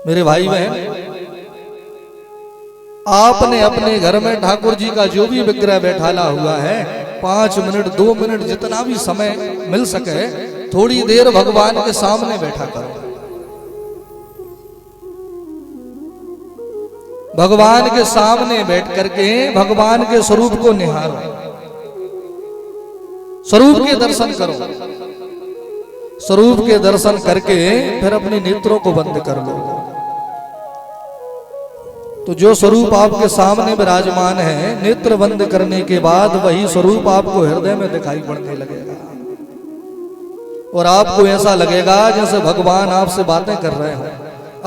मेरे भाई बहन, आपने अपने घर में ठाकुर जी का जो भी विग्रह बैठाला हुआ है, 5 मिनट 2 मिनट जितना भी समय मिल सके थोड़ी देर भगवान के सामने बैठा करो। भगवान के सामने बैठ करके भगवान के स्वरूप को निहारो, स्वरूप के दर्शन करो। स्वरूप के दर्शन करके फिर अपने नेत्रों को बंद कर लो। तो जो स्वरूप आपके सामने विराजमान है, नेत्र बंद करने के बाद वही स्वरूप आपको हृदय में दिखाई पड़ने लगेगा और आपको ऐसा लगेगा जैसे भगवान आपसे बातें कर रहे हो।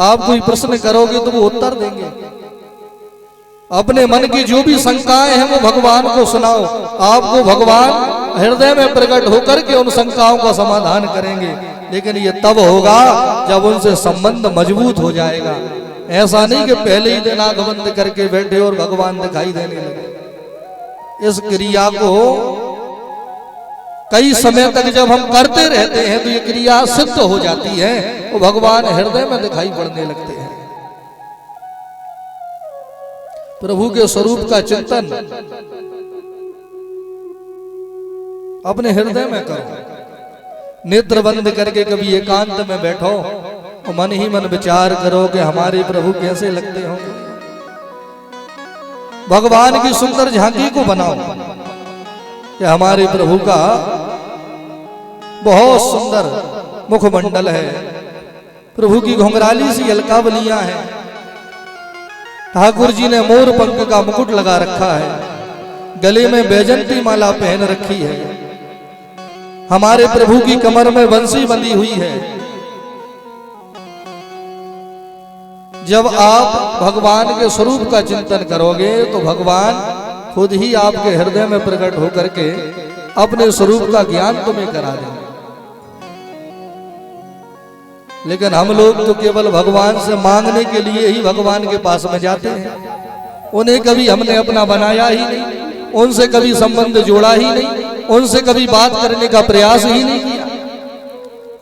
आप कोई प्रश्न करोगे तो वो उत्तर देंगे। अपने मन की जो भी शंकाएं हैं वो भगवान को सुनाओ, आपको भगवान हृदय में प्रकट होकर के उन शंकाओं का समाधान करेंगे। लेकिन ये तब होगा जब उनसे संबंध मजबूत हो जाएगा। ऐसा नहीं कि पहले ही दिन आंख बंद करके बैठे और भगवान दिखाई देने लगे। इस क्रिया को कई समय तक जब हम करते रहते हैं तो ये क्रिया सिद्ध हो जाती है, वो भगवान हृदय में दिखाई पड़ने लगते हैं। प्रभु के स्वरूप का चिंतन अपने हृदय में करो। नेत्र बंद करके कभी एकांत में बैठो और मन ही मन विचार करो कि हमारे प्रभु कैसे लगते होंगे। भगवान की सुंदर झांकी को बनाओ कि हमारे प्रभु का बहुत सुंदर मुखमंडल है, प्रभु की घुंघराली सी अलकावलियां हैं, ठाकुर जी ने मोर पंख का मुकुट लगा रखा है, गले में बैजंती माला पहन रखी है, हमारे प्रभु की कमर में बंसी बंधी हुई है। जब आप भगवान के स्वरूप का चिंतन करोगे तो भगवान खुद ही आपके हृदय में प्रकट होकर के अपने स्वरूप का ज्ञान तुम्हें करा देंगे। लेकिन हम लोग तो केवल भगवान से मांगने के लिए ही भगवान के पास में जाते हैं। उन्हें कभी हमने अपना बनाया ही नहीं, उनसे कभी संबंध जोड़ा ही नहीं, उनसे कभी बात करने का प्रयास ही नहीं किया।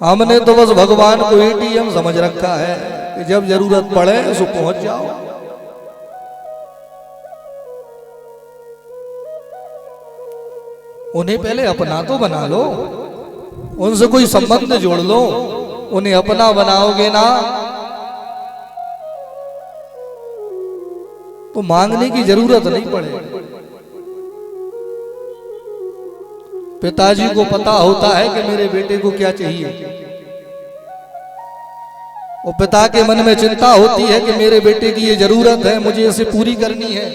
हमने तो बस भगवान को एटीएम समझ रखा है कि जब जरूरत पड़े तो पहुंच जाओ। उन्हें पहले अपना तो बना लो, उनसे कोई संबंध जोड़ लो। उन्हें अपना बनाओगे ना तो मांगने की जरूरत नहीं पड़ेगी। पिताजी को पता होता है कि मेरे बेटे को क्या चाहिए, और पिता के मन में चिंता होती है कि मेरे बेटे की ये जरूरत है, मुझे इसे पूरी करनी है।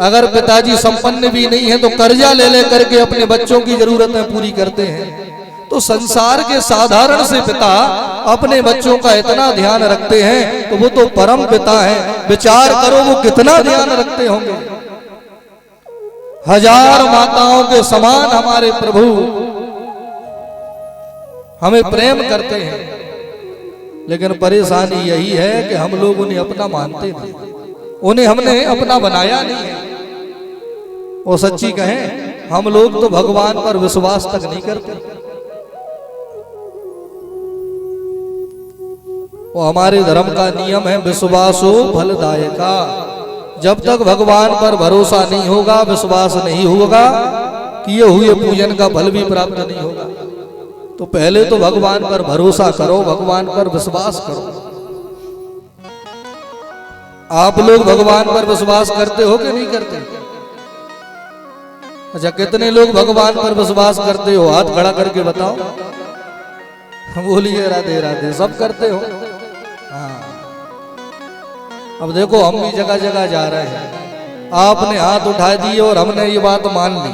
अगर पिताजी संपन्न भी नहीं है तो कर्जा ले ले करके अपने बच्चों की जरूरतें पूरी करते हैं। तो संसार के साधारण से पिता अपने बच्चों का इतना ध्यान रखते हैं तो वो तो परम पिता हैं। विचार करो वो कितना ध्यान रखते होंगे। 1000 माताओं के समान हमारे प्रभु हमें प्रेम करते हैं। लेकिन परेशानी यही है कि हम लोग उन्हें अपना मानते नहीं, उन्हें हमने अपना बनाया नहीं है। वो सच्ची कहें हम लोग तो भगवान पर विश्वास तक नहीं करते। वो हमारे धर्म का नियम है, विश्वासो फलदायका। जब तक भगवान पर भरोसा नहीं होगा, विश्वास नहीं होगा, किए हुए पूजन का फल भी प्राप्त नहीं होगा। तो पहले तो भगवान पर भरोसा करो, भगवान पर विश्वास करो। आप लोग भगवान पर विश्वास करते हो कि नहीं करते? अच्छा, कितने लोग भगवान पर विश्वास करते हो? हाथ खड़ा करके बताओ। बोलिए राधे राधे। सब करते हो? हाँ। अब देखो हम भी जगह जगह जा रहे हैं, आपने हाथ उठा दिए और हमने ये बात मान ली।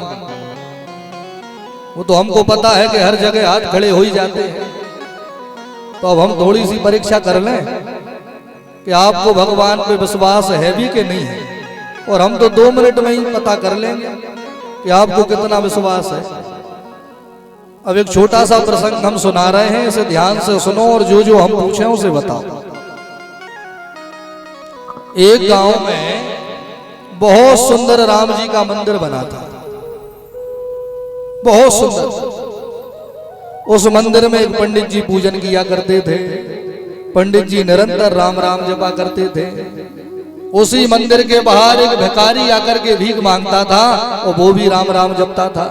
वो तो हमको पता है कि हर जगह हाथ खड़े हो ही जाते हैं। तो अब हम थोड़ी सी परीक्षा कर लें कि आपको भगवान पे विश्वास है भी कि नहीं है, और हम तो 2 मिनट में ही पता कर लेंगे कि आपको कितना विश्वास है। अब एक छोटा सा प्रसंग हम सुना रहे हैं, इसे ध्यान से सुनो और जो जो हम पूछे उसे बताओ। एक गांव में बहुत सुंदर राम जी का मंदिर बना था, बहुत सुंदर। उस मंदिर में एक पंडित जी पूजन किया करते थे। पंडित जी निरंतर राम राम जपा करते थे। उसी मंदिर के बाहर एक भिखारी आकर के भीख मांगता था और वो भी राम राम जपता था।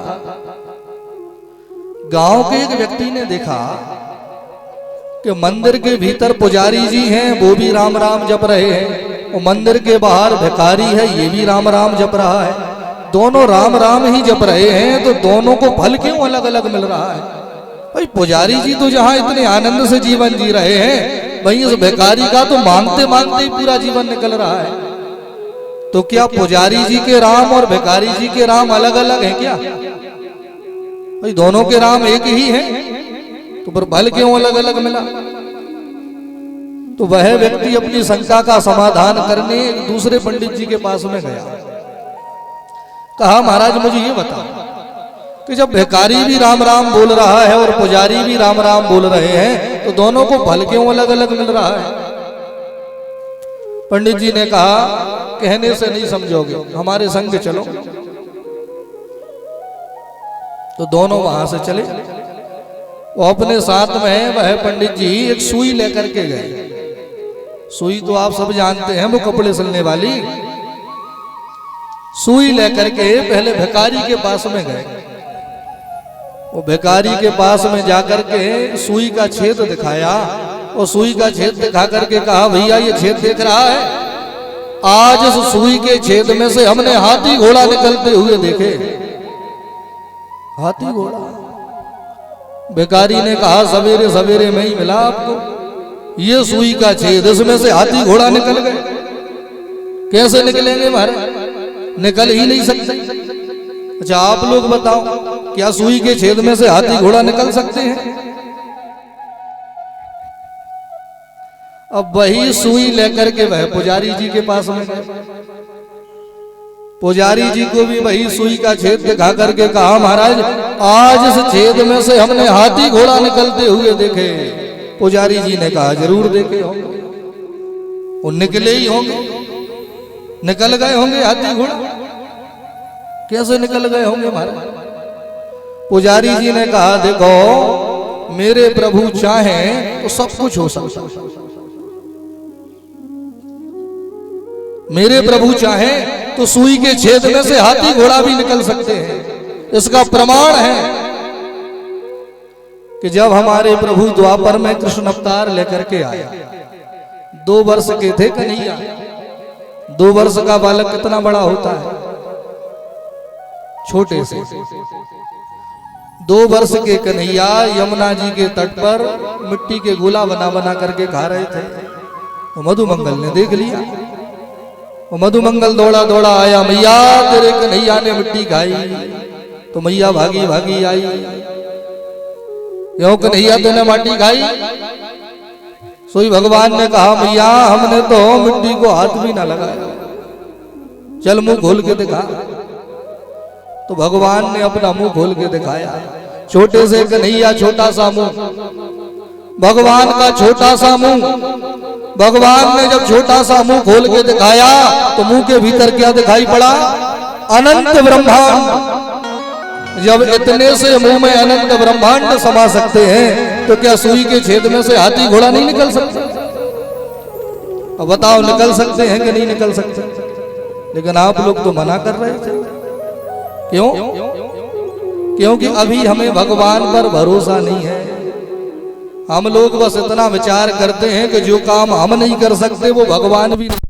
गांव के एक व्यक्ति ने देखा कि मंदिर के भीतर पुजारी जी हैं, वो भी राम राम जप रहे हैं, और मंदिर के बाहर भिखारी है, ये भी राम राम जप रहा है। दोनों राम राम ही जप रहे हैं, तो दोनों को फल क्यों अलग अलग मिल रहा है? भाई पुजारी जी तो जहां इतने आनंद से जीवन जी रहे हैं, वहीं इस भिखारी का तो मांगते मांगते ही पूरा जीवन निकल रहा है। तो क्या पुजारी जी के राम और भिखारी जी के राम अलग अलग हैं क्या? भाई दोनों के राम एक ही हैं, तो पर फल क्यों अलग अलग मिला? तो वह व्यक्ति अपनी शंका का समाधान करने एक दूसरे पंडित जी के पास में गया। कहा, महाराज मुझे ये बताओ कि जब भिखारी भी राम राम बोल रहा है और पुजारी भी राम राम बोल रहे हैं, तो दोनों को फल क्यों अलग अलग मिल रहा है? पंडित जी ने कहा, कहने से नहीं समझोगे, हमारे संग चलो। तो दोनों वहां से चले। वो अपने साथ में वह पंडित जी एक सुई लेकर के गए। सुई तो आप सब जानते हैं, वो कपड़े सिलने वाली। सुई लेकर के पहले भिखारी के पास में गए। वो भिखारी के पास में जाकर के सुई का छेद दिखाया और सुई का छेद दिखा करके कहा, भैया ये छेद देख रहा है, आज इस सुई के छेद में से हमने हाथी घोड़ा निकलते हुए देखे। हाथी घोड़ा? भिखारी ने कहा, सवेरे सवेरे में ही मिला आपको, ये सुई का छेद, इसमें से हाथी घोड़ा निकल गए। कैसे निकलेंगे महाराज? निकल ही नहीं सकते। अच्छा आप लोग बताओ, क्या सुई के छेद में से हाथी घोड़ा निकल सकते हैं? अब वही सुई लेकर के वह पुजारी जी के पास में गए। पुजारी जी को भी वही सुई का छेद दिखा करके कहा, महाराज आज इस छेद में से हमने हाथी घोड़ा निकलते हुए देखे। पुजारी जी ने कहा, जरूर देखे होंगे, वो निकले ही होंगे, निकल गए होंगे हाथी घोड़ा। कैसे निकल गए होंगे महाराज? पुजारी जी ने कहा, देखो मेरे प्रभु चाहें तो सब कुछ हो सकता है। मेरे प्रभु चाहें तो सुई के छेद में से हाथी घोड़ा भी निकल सकते हैं। इसका प्रमाण है कि जब हमारे प्रभु द्वापर में कृष्ण अवतार लेकर के आए, 2 वर्ष के थे कन्हैया। 2 वर्ष का बालक कितना बड़ा होता है? छोटे से। 2 वर्ष के कन्हैया यमुना जी के तट पर मिट्टी के गोला बना बना करके खा रहे थे। तो मधुमंगल ने देख लिया। वो मधुमंगल दौड़ा दौड़ा आया, मैया तेरे कन्हैया ने मिट्टी खाई। तो मैया भागी भागी आई, क्यों कन्हैया तूने माटी खाई? सोई भगवान ने कहा, मैया हमने तो मिट्टी को हाथ भी ना लगाया, चल मुंह खोल के दिखा। तो भगवान ने अपना मुंह खोल के दिखाया। छोटे से कन्हैया, छोटा सा मुंह, भगवान का छोटा सा मुंह। भगवान ने जब छोटा सा मुंह खोल के दिखाया तो मुंह के भीतर क्या दिखाई पड़ा? अनंत ब्रह्मांड। जब इतने से मुंह में अनंत ब्रह्मांड समा सकते हैं, तो क्या सुई के छेद में से हाथी घोड़ा नहीं निकल सकते? अब बताओ, निकल सकते हैं कि नहीं निकल सकते? लेकिन आप लोग तो मना कर रहे थे। क्यों? क्योंकि अभी हमें भगवान पर भरोसा नहीं है। हम लोग बस इतना विचार करते हैं कि जो काम हम नहीं कर सकते वो भगवान भी नहीं